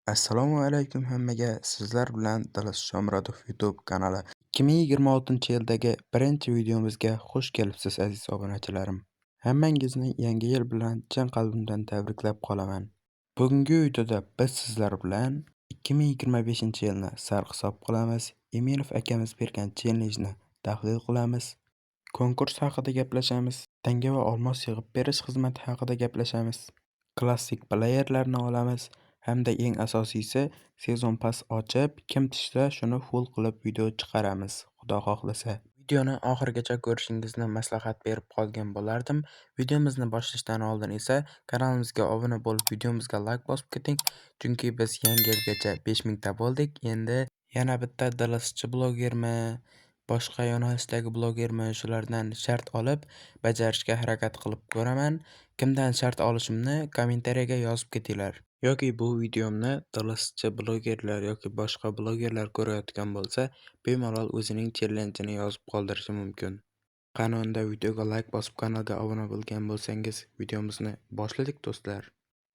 Assalomu alaykum hammaga. Sizlar bilan Dilis Shomurodov YouTube kanali. 2026-yildagi birinchi videomizga xush kelibsiz aziz obunachilarim. Hammangizni yangi yil bilan chin qalbimdan tabriklab qolaman. Bugungi videoda biz sizlar bilan 2025-yilni sarhisob qilamiz. Emilov akamiz bergan chellenjni tahlil qilamiz. Konkurs haqida gaplashamiz. Tanga va olmos yig'ib berish xizmati haqida gaplashamiz. Klassik playerlarni olamiz. Hamda eng asosiysi sezon pass ochib, kim tushsa shuni full qilib video chiqaramiz, xudo xohlasa. Videoni oxirigacha ko'rishingizni maslahat berib qolgan bo'lardim. Videomizni boshlashdan oldin esa kanalimizga obuna bo'lib, videomizga like bosib keting, chunki biz yangi yilgacha 5000 ta bo'ldik. Endi yana bitta dilischi blogermi, boshqa yo'nalishdagi blogermi shulardan shart olib bajarishga harakat qilib ko'raman. Kimdan shart olishimni kommentariyaga yozib ketinglar. Yoki bu videomni dilischi blogerlar yoki boshqa blogerlar ko'rayotgan bo'lsa, bemalol o'zining chellenjini yozib qoldirishi mumkin. Qani unda videoga like bosib kanalga obuna bo'lgan bo'lsangiz, videomizni boshladik do'stlar.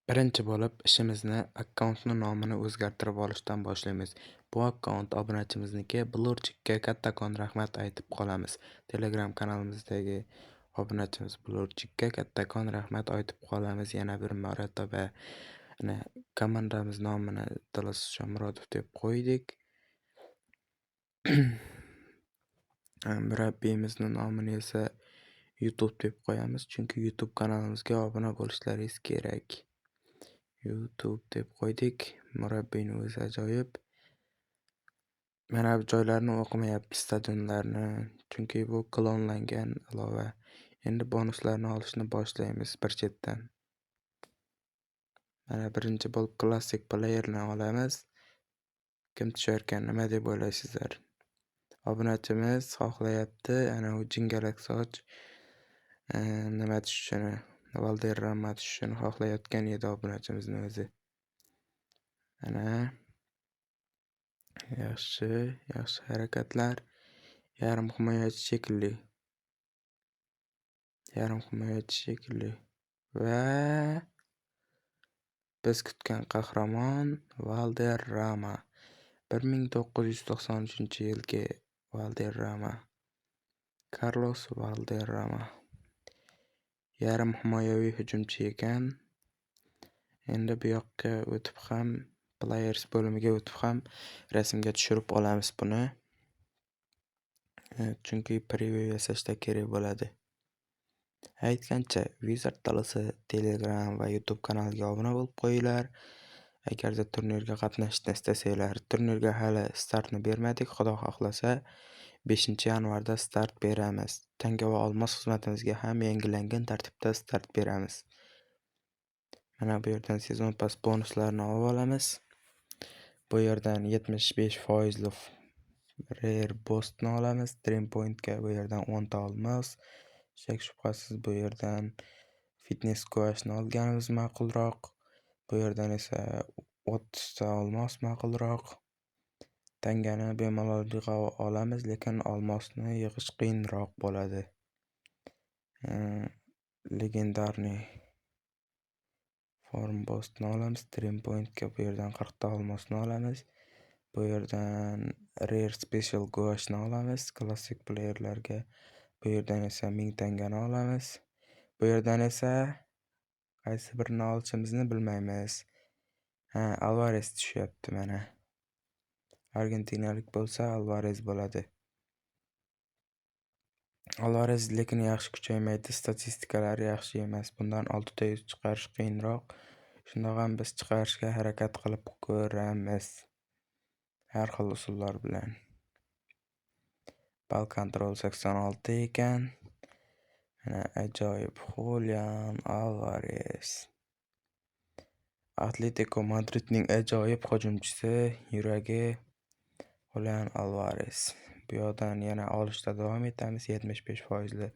Birinchi bo'lib ishimizni akkauntni nomini o'zgartirib olishdan boshlaymiz. Bu akkaunt obunachimizniki. Blurchikka kattakon rahmat aytib qolamiz. Telegram kanalimizdagi obunachimiz Blurchikka kattakon rahmat aytib qolamiz yana bir marotaba. Komandamiz nomini Dilis Shomurodov deb qo'ydik. Murabbiyimizni nomini esa YouTube deb qo'yamiz, chunki YouTube kanalimizga obuna bo'lishlaringiz kerak. YouTube deb qo'ydik. Murabbiyning o'zi ajoyib. Mana bu joylarni o'qimayapti, stadionlarni, chunki bu klonlangan ilova. Endi bonuslarni olishni boshlaymiz bir chetdan. Mana birinchi bo'lib klassik playerni olamiz. Kim tusharkan, nima deb o'ylaysizlar? Obunachimiz xohlayapti ana u jingalak soch nima tushishini, Valderrama tushishini xohlayotgan edi obunachimizning o'zi. Ana yaxshi harakatlar. Yarim himoyachi shekilli. Va biz kutgan qahramon Valderrama. 1993-yilgi Valderrama. Carlos Valderrama. Yarim himoyaviy hujumchi ekan. Endi bu yoqqa o'tib ham players bo'limiga o'tib ham rasmga tushirib olamiz buni. Chunki preview yasashda kerak bo'ladi. Aytgancha, Wizard Dalasi Telegram va YouTube kanaliga obuna bo'lib qo'yinglar. Agarda turnirga qatnashishni istasanglar, turnirga hali startni bermadik, xudo xohlasa 5-yanvarda start beramiz. Tanga va olmos xizmatimizga ham yangilangan tartibda start beramiz. Mana bu yerdan sezon pass bonuslarini olib olamiz. Bu yerdan 75% rare boostni olamiz. Dream Pointga bu yerdan 10 ta olmos. Shak shubhasiz bu yerdan fitness squashni olganimiz ma'qulroq. Bu yerdan esa 30 ta olmos ma'qulroq. Tangani bemalol yig'a olamiz, lekin olmosni yig'ish qiyinroq bo'ladi. Legendarniy form boostni olamiz. Dream Pointga bu yerdan 40 ta olmosni olamiz. Bu yerdan rare special guashni olamiz. Klassik playerlarga bu yerdan esa 1000 tangani olamiz. Bu yerdan esa qaysi birini olishimizni bilmaymiz. Alvarez tushyapti mana. Argentinalik bo'lsa Alvarez bo'ladi. Alvarez lekin yaxshi kuchaymaydi, statistikalari yaxshi emas. Bundan 6 ta 100 chiqarish qiyinroq. Shundoq ham biz chiqarishga harakat qilib ko'ramiz. Har xil usullar bilan. Ball control 86 ekan. Mana ajoyib Julian Alvarez. Atletico Madridning ajoyib hujumchisi, yuragi Julian Alvarez. Bu yoqdan yana olishda davom etamiz. 75%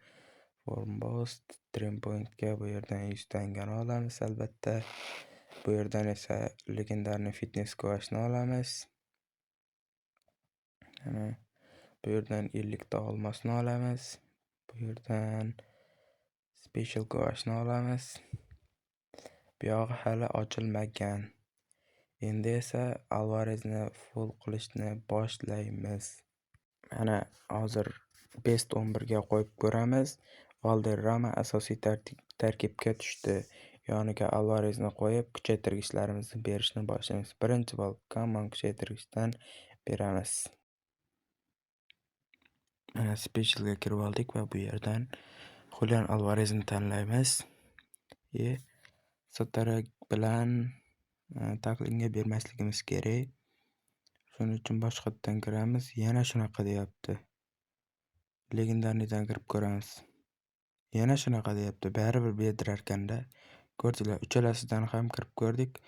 form boost. Dream Pointga bu yerdan 100 tangani olamiz albatta. Bu yerdan esa legendarniy fitness squashni olamiz. Bu yerdan 50 ta olmosni olamiz. Bu yerdan special guashni olamiz. Bu yog'i hali ochilmagan. Endi esa Alvarezni full qilishni boshlaymiz. Mana hozir best 11 ga qo'yib ko'ramiz. Valderrama asosiy tarkibga tushdi. Yoniga Alvarezni qo'yib, kuchaytirgichlarimizni berishni boshlaymiz. Birinchi bor Common kuchaytirgichdan beramiz. Mana Specialga kirib oldik va bu yerdan Julian Alvarezni tanlaymiz. Satara bilan taklingga bermasligimiz kerak. Shuning uchun boshqatdan kiramiz. Yana shunaqa deyapti. Legendarnidan kirib ko'ramiz. Yana shunaqa deyapti. Baribir berdirarkanda. Ko'rdinglar, uchalasidan ham kirib ko'rdik.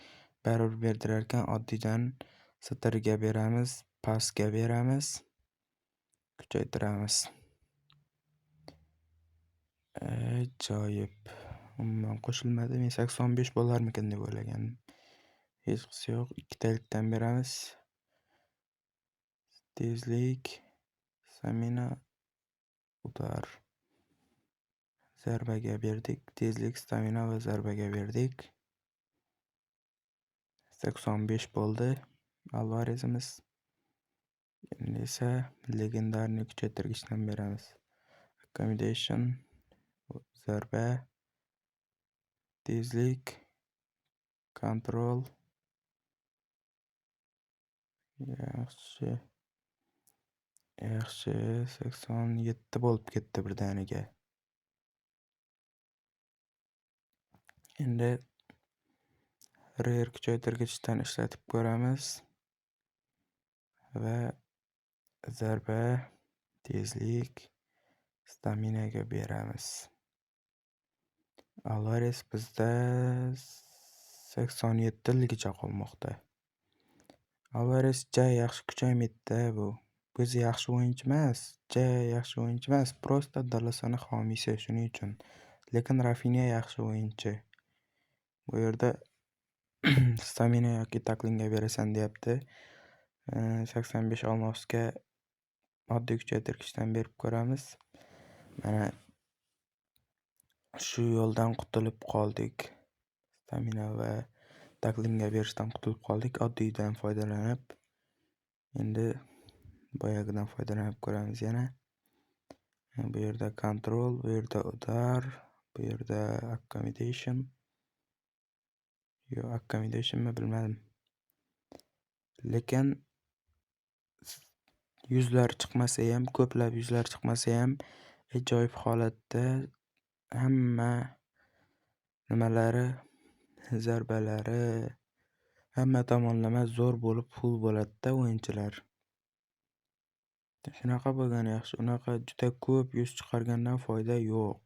Baribir berdirarkan oddiydan Satariga beramiz, pasga beramiz, kuchaytiramiz. Ajoyib. Umuman qo'shilmadi. Men 85 bo'larmikin deb o'ylagandim. Hech qisi yo'q. Ikkitalikdan beramiz. Tezlik, stamina, udar. Zarbaga berdik. Tezlik, stamina va zarbaga berdik. 85 bo'ldi Alvarezimiz. Endi esa legendarni kuchaytirgichdan beramiz. Accommodation, zarba, tezlik, kontrol. Yaxshi. 87 bo'lib ketdi birdaniga. Endi rear kuchaytirgichdan ishlatib ko'ramiz va zarba, tezlik, staminaga beramiz. Alvarez bizda 87ligicha qolmoqda. Alvarez yaxshi kuchaymaydi bu. O'zi yaxshi o'yinchi emas, yaxshi o'yinchi emas, prosta Dallasani homiysi shuning uchun. Lekin Rafinha yaxshi o'yinchi. Bu yerda stamina yoki taklingga berasan deyapti. 85 olmosga oddiy kuchaytirgichdan berib ko'ramiz. Mana shu yo'ldan qutulib qoldik. Stamina va taklingga berishdan qutulib qoldik. Oddiydan foydalanib, endi boyagidan foydalanib ko'ramiz yana. Bu yerda kontrol, bu yerda udar, bu yerda accommodation. Accommodationmi bilmadim. Lekin yuzlar chiqmasa ham, ko'plab yuzlar chiqmasa ham ajoyib holatda hamma nimalari, zarbalari, hamma tomonlama zo'r bo'lib full bo'ladi-da o'yinchilar. Shunaqa bo'lgani yaxshi. Unaqa juda ko'p yuz chiqargandan foyda yo'q.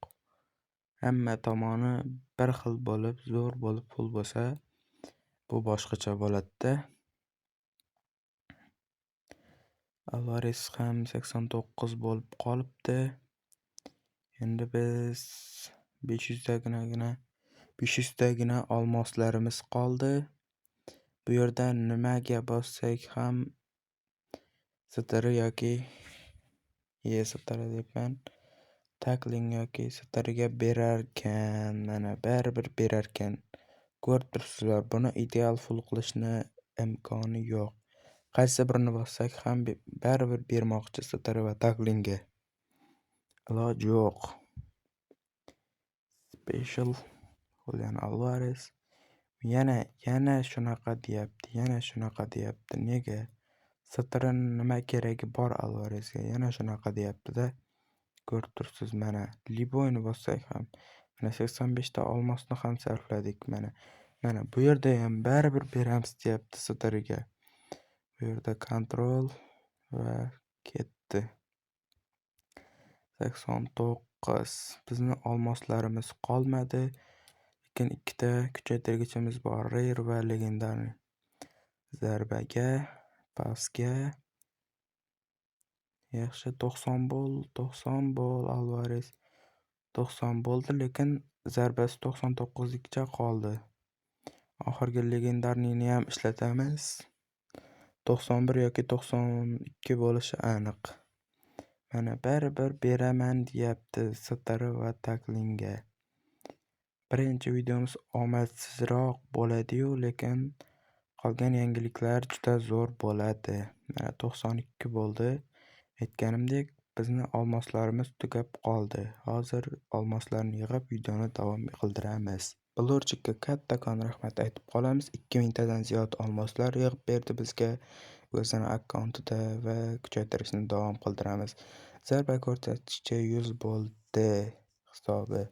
Hamma tomoni bir xil bo'lib, zo'r bo'lib full bo'lsa, bu boshqacha bo'ladi-da. Alvarez ham 89 bo'lib qolibdi. Endi biz 500dagina olmoslarimiz qoldi. Bu yerda nimaga bossak ham Satara yoki Satara deyapman. Takling yoki Satariga berarkan, mana baribir berarkan. Ko'rib turibsizlar, buni ideal full qilishni imkoni yo'q. Qaysi birini bossak ham baribir bermoqchi Satara va taklingga. Iloj yo'q. Special Julian Alvarez yana shunaqa deyapti. Nega? Sataraning nima keragi bor Alvarezga? Yana shunaqa deyapti-da. Ko'rib turibsiz, mana Liboyni bossak ham, mana 85 ta olmosni ham sarfladik mana. Mana bu yerda ham baribir beramiz deyapti Satariga. Bu yerda kontrol va ketdi. 89. Bizning olmoslarimiz qolmadi. Lekin ikkita kuchaytirgichimiz bor, rear va legendarni. Zarbaga, pasga. Yaxshi, 90 bo'l Alvarez. 90 bo'ldi, lekin zarbasi 99ligicha qoldi. Oxirgi legendarnini ham ishlatamiz. 91 yoki 92 bo'lishi aniq. Mana baribir beraman deyapti Satara va taklingga. Birinchi videomiz omadsizroq bo'ladi-yu, lekin Qolgan yangiliklar juda zo'r bo'ladi. Mana 92 bo'ldi. Aytganimdek, bizni olmoslarimiz tugab qoldi. Hozir olmoslarni yig'ib videoni davom qildiramiz. Blurchikka kattakon rahmat aytib qolamiz. 2000 tadan ziyod olmoslar yig'ib berdi bizga o'zini akkauntida va kuchaytirishni davom qildiramiz. Zarba ko'rsatkichi 100 bo'ldi hisobi.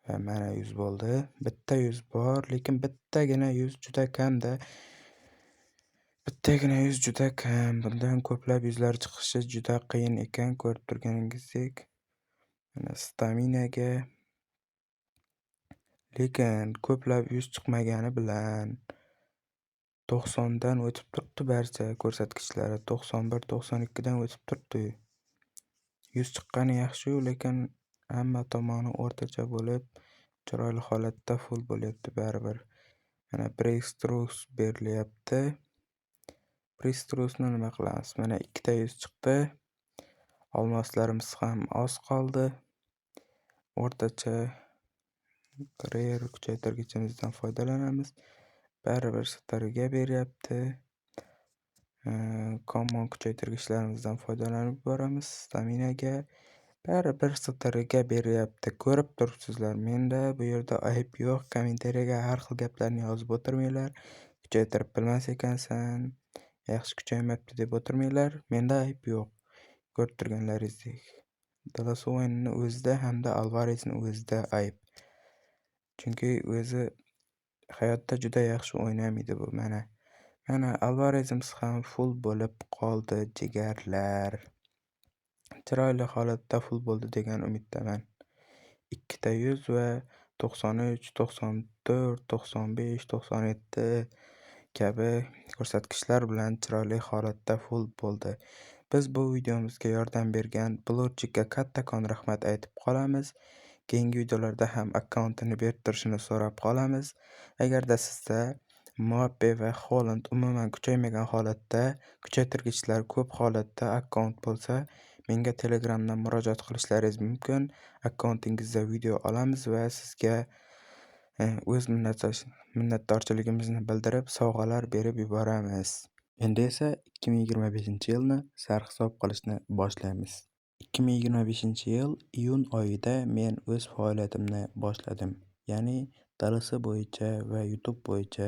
Va mana 100 bo'ldi. Bitta 100 bor, lekin bittagina 100 juda kam-da. Bittagina 100 juda kam. Bundan ko'plab yuzlar chiqishi juda qiyin ekan, ko'rib turganingizdek. Mana staminaga. Lekin ko'plab 100 chiqmagani bilan 90 dan o'tib turibdi barcha ko'rsatkichlari. 91, 92 dan o'tib turibdi. 100 chiqqani yaxshi-yu, lekin hamma tomoni o'rtacha bo'lib, chiroyli holatda full bo'lyapti baribir. Mana Breakthrough berilyapti. Breakthroughni nima qilamiz? Mana 2 ta 100 chiqdi. Olmoslarimiz ham oz qoldi. O'rtacha rare kuchaytirgichimizdan foydalanamiz. Baribir stariga beryapti. Common kuchaytirgichlarımizdan foydalanib boramiz. Staminaga baribir stariga beryapti. Ko'rib turibsizlar. Menda bu yerda ayb yo'q. Kommentariyaga har xil gaplarni yozib o'tirmanglar. Kuchaytirib bilmas ekansan, yaxshi kuchaymabdi deb o'tirmanglar. Menda ayb yo'q. Ko'rib turganlaringizdek. Dallas o'yinini o'zida hamda Alvarezning o'zida ayb. Chunki o'zi hayotda juda yaxshi o'ynamaydi bu mana. Mana Alvarezimiz ham full bo'lib qoldi, jigarlar. Chiroyli holatda full bo'ldi degan umiddaman. 2 ta 100 va 93, 94, 95, 97 kabi ko'rsatkichlar bilan chiroyli holatda full bo'ldi. Biz bu videomizga yordam bergan Blurchikka kattakon rahmat aytib qolamiz. Keyingi videolarda ham akkauntini berib turishini so'rab qolamiz. Agarda sizda Mbappe va Haaland umuman kuchaymagan holatda, kuchaytirgichlar ko'p holatda akkaunt bo'lsa, menga Telegramdan murojaat qilishlaringiz mumkin. Akkauntingizda video olamiz va sizga o'z minnatdorchiligimizni bildirib, sovg'alar berib yuboramiz. Endi esa 2025-yilni sarhisob qilishni boshlaymiz. 2025-yil iyun oyida men o'z faoliyatimni boshladim. Ya'ni Dallas bo'yicha va YouTube bo'yicha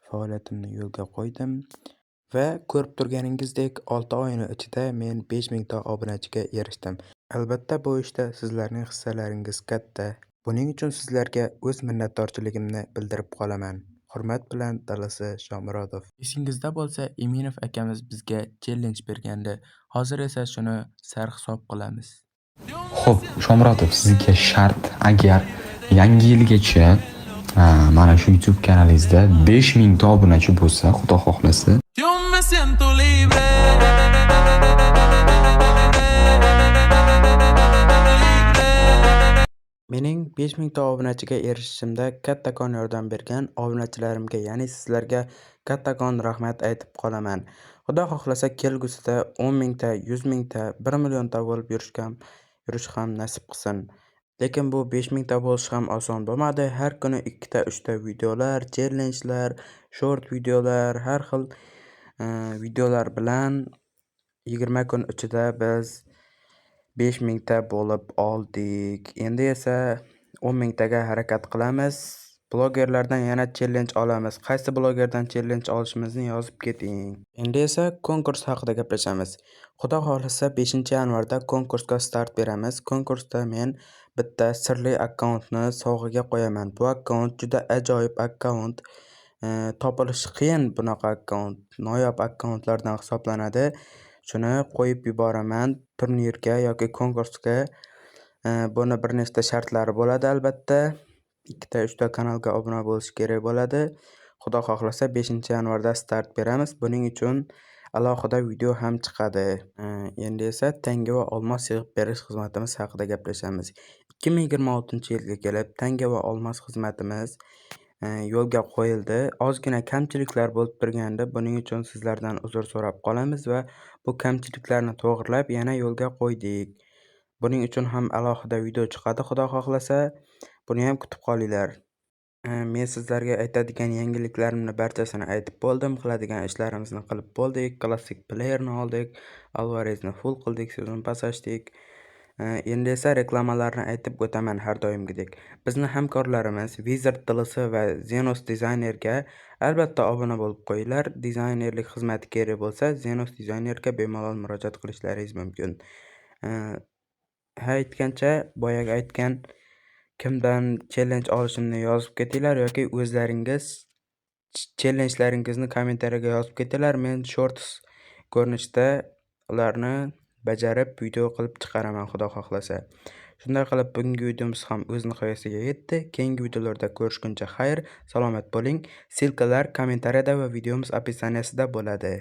faoliyatimni yo'lga qo'ydim va ko'rib turganingizdek 6 oyning ichida men 5000 ta obunachiga erishdim. Albatta bu ishda sizlarning hissalaringiz katta. Buning uchun sizlarga o'z minnatdorchiligimni bildirib qolaman. Hurmat bilan Dallas Shomurodov. Esingizda bo'lsa, Eminov akamiz bizga challenge bergandi. Hozir esa shuni sarhisob qilamiz. Xo'p, Shomurodov, sizga shart, agar yangi yilgacha mana shu YouTube kanalingizda 5000 ta obunachi bo'lsa, Xudo xohlasa, Mening 5000 ta obunachiga erishishimda kattakon yordam bergan obunachilarimga, ya'ni sizlarga kattakon rahmat aytib qolaman. Xudo xohlasa kelgusida 10 ta, 100 ta, 1 million ta bo'lib yurish ham nasib qilsin. Lekin bu 5000 ta bo'lish ham oson bo'lmadi. Har kuni 2 ta, 3 ta videolar, challengelar, short videolar, har xil videolar bilan 20 kun ichida biz 5000 ta bo'lib oldik. Endi esa 10000 taga harakat qilamiz. Blogerlardan yana challenge olamiz. Qaysi blogerdan challenge olishimizni yozib keting. Endi esa konkurs haqida gaplashamiz. Xudo xohlasa 5-yanvarda konkursga start beramiz. Konkursda men bitta sirli akkauntni sovg'aga qo'yaman. Bu akkaunt juda ajoyib akkaunt. Topilishi qiyin bunaqa akkaunt. Noyob akkauntlardan hisoblanadi. Shuni qo'yib yuboraman turnirga yoki konkursga. Buni bir nechta shartlari bo'ladi albatta. 2 ta 3 ta kanalga obuna bo'lish kerak bo'ladi. Xudo xohlasa 5-yanvarda start beramiz. Buning uchun alohida video ham chiqadi. Endi esa tanga va olmos yig'ib berish xizmatimiz haqida gaplashamiz. 2026-yilga kelib tanga va olmos xizmatimiz yo'lga qo'yildi. Ozgina kamchiliklar bo'lib turgandi. Buning uchun sizlardan uzr so'rab qolamiz va bu kamchiliklarni to'g'rilab yana yo'lga qo'ydik. Buning uchun ham alohida video chiqadi, xudo xohlasa. Buni ham kutib qolinglar. Men sizlarga aytadigan yangiliklarimni barchasini aytib bo'ldim. Qiladigan ishlarimizni qilib bo'ldik. Klassik playerni oldik, Alvarezni full qildik, sezon pasajdik. Endi esa reklamalarni aytib o'taman har doimgidek. Bizni hamkorlarimiz Wizard TLS va Zenos Designerga albatta obuna bo'lib qo'yinglar. Dizaynerlik xizmati kerak bo'lsa, Zenos Designerga bemalol murojaat qilishlaringiz mumkin. Aytgancha, boyaga aytgan kimdan challenge olishimni yozib ketinglar yoki o'zlaringiz challenjlaringizni kommentariyaga yozib ketinglar. Men shorts ko'rinishda ularni bajarib video qilib chiqaraman, xudo xohlasa. Shunday qilib bugungi videomiz ham o'z nihoyasiga yetdi. Keyingi videolarda ko'rishguncha xayr, salomat bo'ling. Silkalar kommentariyada va videomiz описаниесida bo'ladi.